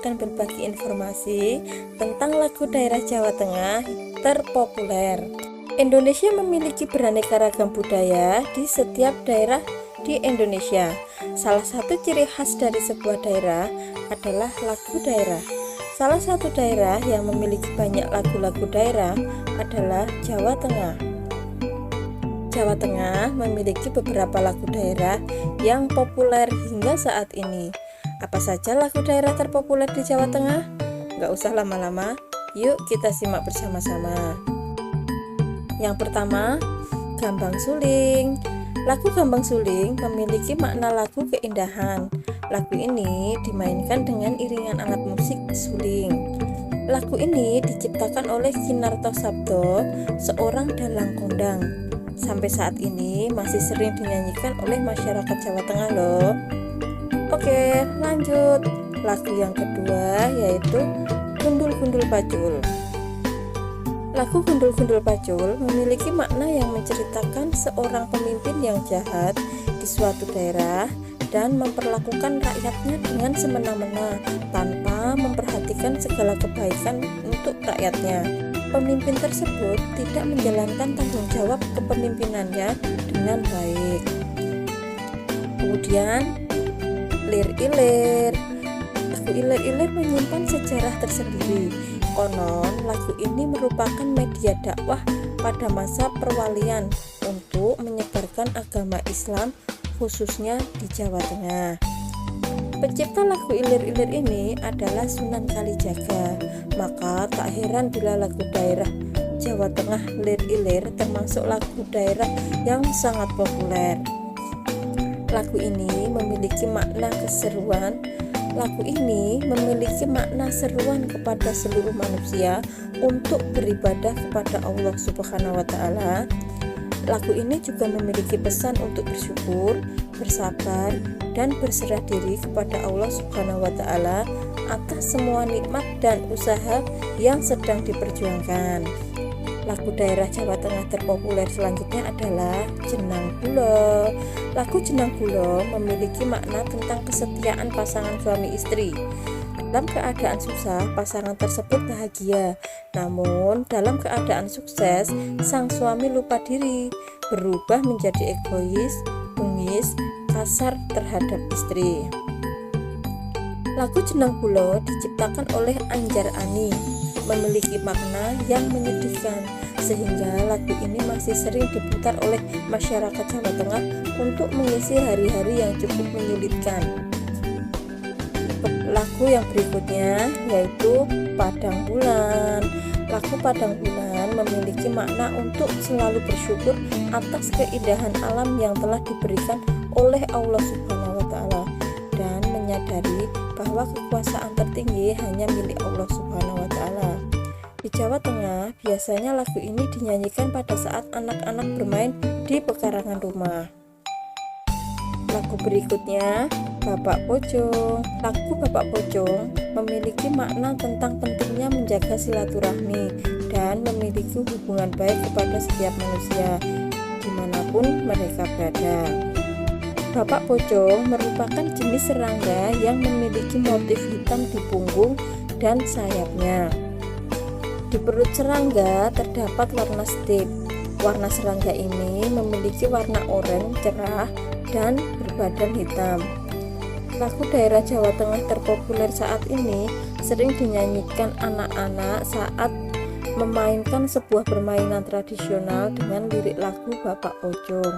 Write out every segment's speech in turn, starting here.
akan berbagi informasi tentang lagu daerah Jawa Tengah terpopuler. Indonesia memiliki beraneka ragam budaya di setiap daerah di Indonesia. Salah satu ciri khas dari sebuah daerah adalah lagu daerah. Salah satu daerah yang memiliki banyak lagu-lagu daerah adalah Jawa Tengah. Jawa Tengah memiliki beberapa lagu daerah yang populer hingga saat ini. Apa saja lagu daerah terpopuler di Jawa Tengah? Nggak usah lama-lama, yuk kita simak bersama-sama. Yang pertama, Gambang Suling. Lagu Gambang Suling memiliki makna lagu keindahan. Lagu ini dimainkan dengan iringan alat musik suling. Lagu ini diciptakan oleh Kinarto Sabdo, seorang dalang kondang. Sampai saat ini masih sering dinyanyikan oleh masyarakat Jawa Tengah loh. Oke, lanjut. Lagu yang kedua yaitu Gundul-Gundul Pacul. Lagu Gundul-Gundul Pacul memiliki makna yang menceritakan seorang pemimpin yang jahat di suatu daerah dan memperlakukan rakyatnya dengan semena-mena tanpa memperhatikan segala kebaikan untuk rakyatnya. Pemimpin tersebut tidak menjalankan tanggung jawab kepemimpinannya dengan baik. Kemudian Lir-Ilir. Lagu Ilir-Ilir menyimpan sejarah tersendiri. Konon lagu ini merupakan media dakwah pada masa perwalian untuk menyebarkan agama Islam khususnya di Jawa Tengah. Pencipta lagu Ilir-Ilir ini adalah Sunan Kalijaga. Maka tak heran bila lagu daerah Jawa Tengah Lir-Ilir termasuk lagu daerah yang sangat populer. Lagu ini memiliki makna keseruan. Lagu ini memiliki makna seruan kepada seluruh manusia untuk beribadah kepada Allah Subhanahu wa Ta'ala. Lagu ini juga memiliki pesan untuk bersyukur, bersabar, dan berserah diri kepada Allah Subhanahu wa Ta'ala atas semua nikmat dan usaha yang sedang diperjuangkan. Lagu daerah Jawa Tengah terpopuler selanjutnya adalah Jenang Bulo. Lagu Jenang Bulo memiliki makna tentang kesetiaan pasangan suami istri. Dalam keadaan susah, pasangan tersebut bahagia. Namun, dalam keadaan sukses, sang suami lupa diri, berubah menjadi egois, bengis, kasar terhadap istri. Lagu Jenang Bulo diciptakan oleh Anjar Ani, memiliki makna yang menyedihkan, sehingga lagu ini masih sering diputar oleh masyarakat Jawa Tengah untuk mengisi hari-hari yang cukup menyulitkan. Lagu yang berikutnya yaitu Padang Bulan. Lagu Padang Bulan memiliki makna untuk selalu bersyukur atas keindahan alam yang telah diberikan oleh Allah Subhanahu wa Ta'ala dan menyadari bahwa kekuasaan tertinggi hanya milik Allah Subhanahu wa Ta'ala. Di Jawa Tengah, biasanya lagu ini dinyanyikan pada saat anak-anak bermain di pekarangan rumah. Lagu berikutnya, Bapak Pocong. Lagu Bapak Pocong memiliki makna tentang pentingnya menjaga silaturahmi dan memiliki hubungan baik kepada setiap manusia, dimanapun mereka berada. Bapak Pocong merupakan jenis serangga yang memiliki motif hitam di punggung dan sayapnya. Di perut serangga terdapat warna strip. Warna serangga ini memiliki warna oranye cerah dan berbadan hitam. Lagu daerah Jawa Tengah terpopuler saat ini sering dinyanyikan anak-anak saat memainkan sebuah permainan tradisional dengan lirik lagu Bapak Pocong.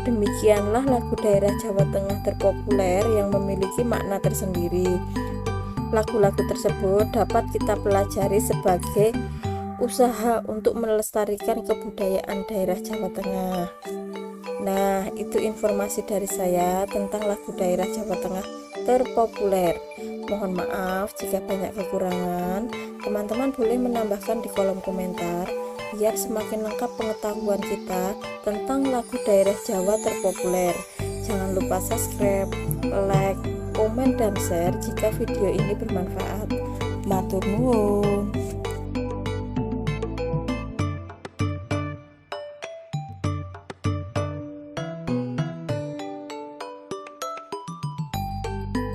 Demikianlah lagu daerah Jawa Tengah terpopuler yang memiliki makna tersendiri. Lagu-lagu tersebut dapat kita pelajari sebagai usaha untuk melestarikan kebudayaan daerah Jawa Tengah. Nah, itu informasi dari saya tentang lagu daerah Jawa Tengah terpopuler. Mohon maaf jika banyak kekurangan. Teman-teman boleh menambahkan di kolom komentar biar semakin lengkap pengetahuan kita tentang lagu daerah Jawa terpopuler. Jangan lupa subscribe, like, komen, dan share jika video ini bermanfaat. Matur nuwun.